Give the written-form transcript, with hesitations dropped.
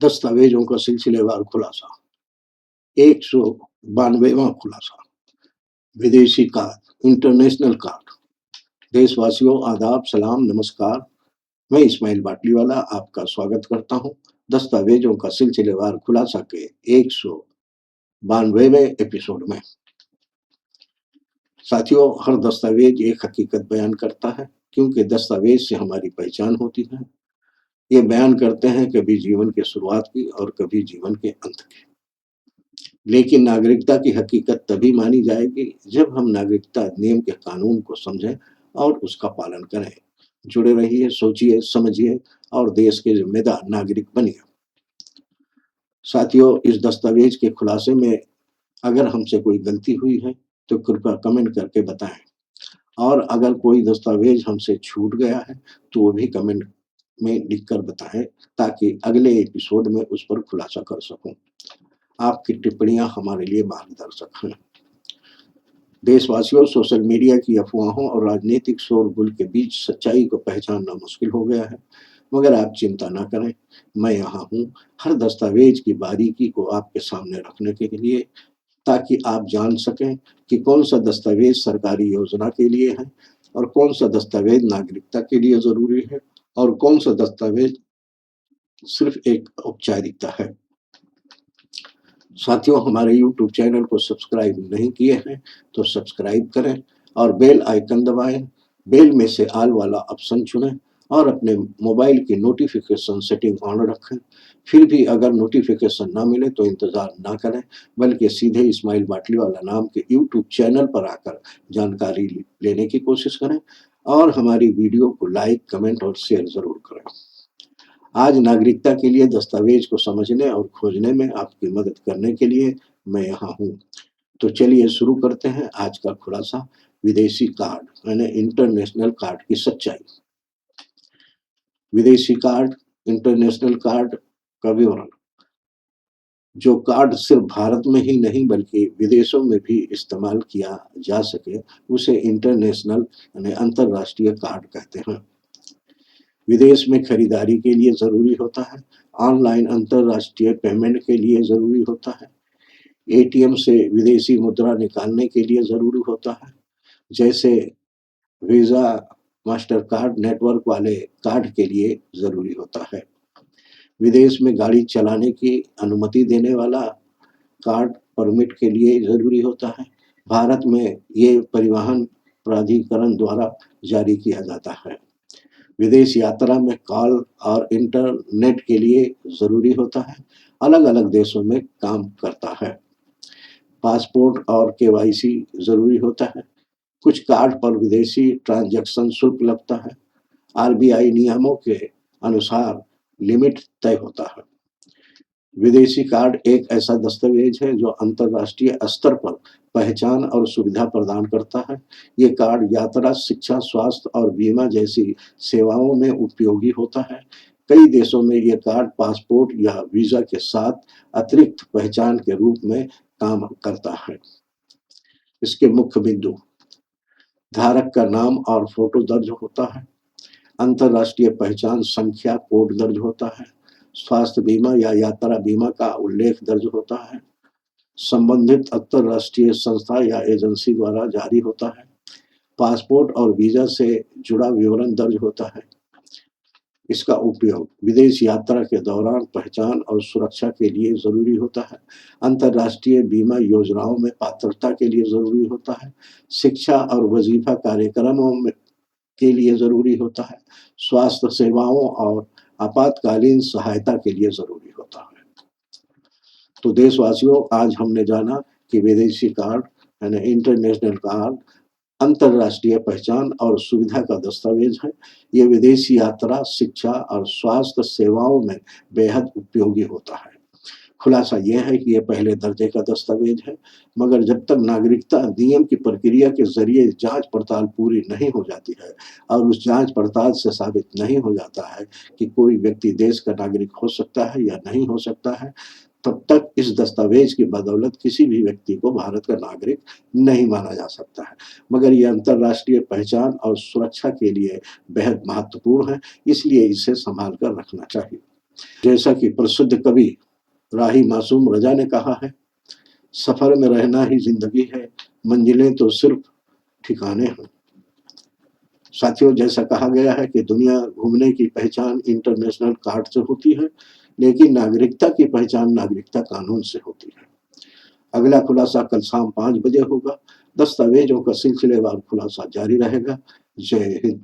दस्तावेजों का सिलसिलेवार खुलासा 192वां खुलासा विदेशी कार्ड इंटरनेशनल कार्ड। देशवासियों आदाब सलाम नमस्कार। मैं इस्माइल बाटलीवाला आपका स्वागत करता हूं दस्तावेजों का सिलसिलेवार खुलासा के 192वें एपिसोड में। साथियों, हर दस्तावेज एक हकीकत बयान करता है, क्योंकि दस्तावेज से हमारी पहचान होती है। ये बयान करते हैं कभी जीवन की शुरुआत की और कभी जीवन के अंत की। लेकिन नागरिकता की हकीकत तभी मानी जाएगी जब हम नागरिकता अधिनियम के कानून को समझें और उसका पालन करें। जुड़े रहिए, सोचिए, समझिए और देश के जिम्मेदार नागरिक बनिए। साथियों, इस दस्तावेज के खुलासे में अगर हमसे कोई गलती हुई है तो कृपया कमेंट करके बताएं, और अगर कोई दस्तावेज हमसे छूट गया है तो वो भी कमेंट में लिखकर बताएं, ताकि अगले एपिसोड में उस पर खुलासा कर सकूं। आपकी टिप्पणियां हमारे लिए मार्गदर्शक हैं। देशवासियों, सोशल मीडिया की अफवाहों और राजनीतिक शोरगुल के बीच सच्चाई को पहचानना मुश्किल हो गया है, मगर आप चिंता न करें, मैं यहाँ हूँ हर दस्तावेज की बारीकी को आपके सामने रखने के लिए, ताकि आप जान सकें कि कौन सा दस्तावेज सरकारी योजना के लिए है और कौन सा दस्तावेज नागरिकता के लिए जरूरी है और कौन सा दस्तावेज सिर्फ एक औपचारिकता है। साथियों, हमारे YouTube चैनल को सब्सक्राइब नहीं किए हैं तो सब्सक्राइब करें और बेल आइकन दबाएं। बेल में से ऑल वाला ऑप्शन चुनें और अपने मोबाइल की नोटिफिकेशन सेटिंग ऑन रखें। फिर भी अगर नोटिफिकेशन ना मिले तो इंतज़ार ना करें, बल्कि सीधे इस्माइल बाटलीवाला नाम के YouTube चैनल पर आकर जानकारी लेने की कोशिश करें और हमारी वीडियो को लाइक, कमेंट और शेयर ज़रूर करें। आज नागरिकता के लिए दस्तावेज को समझने और खोजने में आपकी मदद करने के लिए मैं यहाँ हूँ। तो चलिए शुरू करते हैं आज का खुलासा, विदेशी कार्ड यानी इंटरनेशनल कार्ड की सच्चाई। विदेशी कार्ड, इंटरनेशनल कार्ड का विवरण। जो कार्ड सिर्फ भारत में ही नहीं बल्कि विदेशों में भी इस्तेमाल किया जा सके, उसे इंटरनेशनल यानी अंतर्राष्ट्रीय कार्ड कहते हैं। विदेश में खरीदारी के लिए ज़रूरी होता है, ऑनलाइन अंतर्राष्ट्रीय पेमेंट के लिए ज़रूरी होता है, एटीएम से विदेशी मुद्रा निकालने के लिए ज़रूरी होता है, जैसे वीज़ा, मास्टर कार्ड नेटवर्क वाले कार्ड के लिए ज़रूरी होता है। विदेश में गाड़ी चलाने की अनुमति देने वाला कार्ड परमिट के लिए ज़रूरी होता है। भारत में ये परिवहन प्राधिकरण द्वारा जारी किया जाता है। विदेश यात्रा में कॉल और इंटरनेट के लिए ज़रूरी होता है, अलग-अलग देशों में काम करता है। पासपोर्ट और केवाईसी ज़रूरी होता है। कुछ कार्ड पर विदेशी ट्रांजैक्शन शुल्क लगता है। आरबीआई नियमों के अनुसार लिमिट तय होता है। विदेशी कार्ड एक ऐसा दस्तावेज है जो अंतर्राष्ट्रीय स्तर पर पहचान और सुविधा प्रदान करता है। ये कार्ड यात्रा, शिक्षा, स्वास्थ्य और बीमा जैसी सेवाओं में उपयोगी होता है। कई देशों में ये कार्ड पासपोर्ट या वीज़ा के साथ अतिरिक्त पहचान के रूप में काम करता है। इसके मुख्य बिंदु: धारक का नाम और फोटो दर्ज होता है, अंतर्राष्ट्रीय पहचान संख्या कोड दर्ज होता है, स्वास्थ्य बीमा या यात्रा बीमा का उल्लेख दर्ज होता है, संबंधित अंतर्राष्ट्रीय संस्था या एजेंसी द्वारा जारी होता है, पासपोर्ट और वीजा से जुड़ा विवरण दर्ज होता है। इसका उपयोग विदेश यात्रा के दौरान पहचान और सुरक्षा के लिए ज़रूरी होता है, अंतर्राष्ट्रीय बीमा योजनाओं में पात्रता के लिए ज़रूरी होता है, शिक्षा और वजीफा कार्यक्रमों में के लिए ज़रूरी होता है, स्वास्थ्य सेवाओं और आपातकालीन सहायता के लिए ज़रूरी होता है। तो देशवासियों, आज हमने जाना कि विदेशी कार्ड यानी इंटरनेशनल कार्ड अंतर्राष्ट्रीय पहचान और सुविधा का दस्तावेज है। ये विदेशी यात्रा, शिक्षा और स्वास्थ्य सेवाओं में बेहद उपयोगी होता है। खुलासा यह है कि यह पहले दर्जे का दस्तावेज है, मगर जब तक नागरिकता अधिनियम की प्रक्रिया के जरिए जांच पड़ताल पूरी नहीं हो जाती है और उस जांच पड़ताल से साबित नहीं हो जाता है कि कोई व्यक्ति देश का नागरिक हो सकता है या नहीं हो सकता है, तब तक इस दस्तावेज की बदौलत किसी भी व्यक्ति को भारत का नागरिक नहीं माना जा सकता है। मगर यह अंतर्राष्ट्रीय पहचान और सुरक्षा के लिए बेहद महत्वपूर्ण है, इसलिए इसे संभाल कर रखना चाहिए। जैसा कि प्रसिद्ध कवि राही मासूम रजा ने कहा है, सफर में रहना ही जिंदगी है, मंजिलें तो सिर्फ ठिकाने हैं। साथियों, जैसा कहा गया है कि दुनिया घूमने की पहचान इंटरनेशनल कार्ड से होती है, लेकिन नागरिकता की पहचान नागरिकता कानून से होती है। अगला खुलासा कल शाम 5 बजे होगा। दस्तावेजों का सिलसिलेवार खुलासा जारी रहेगा। जय हिंद।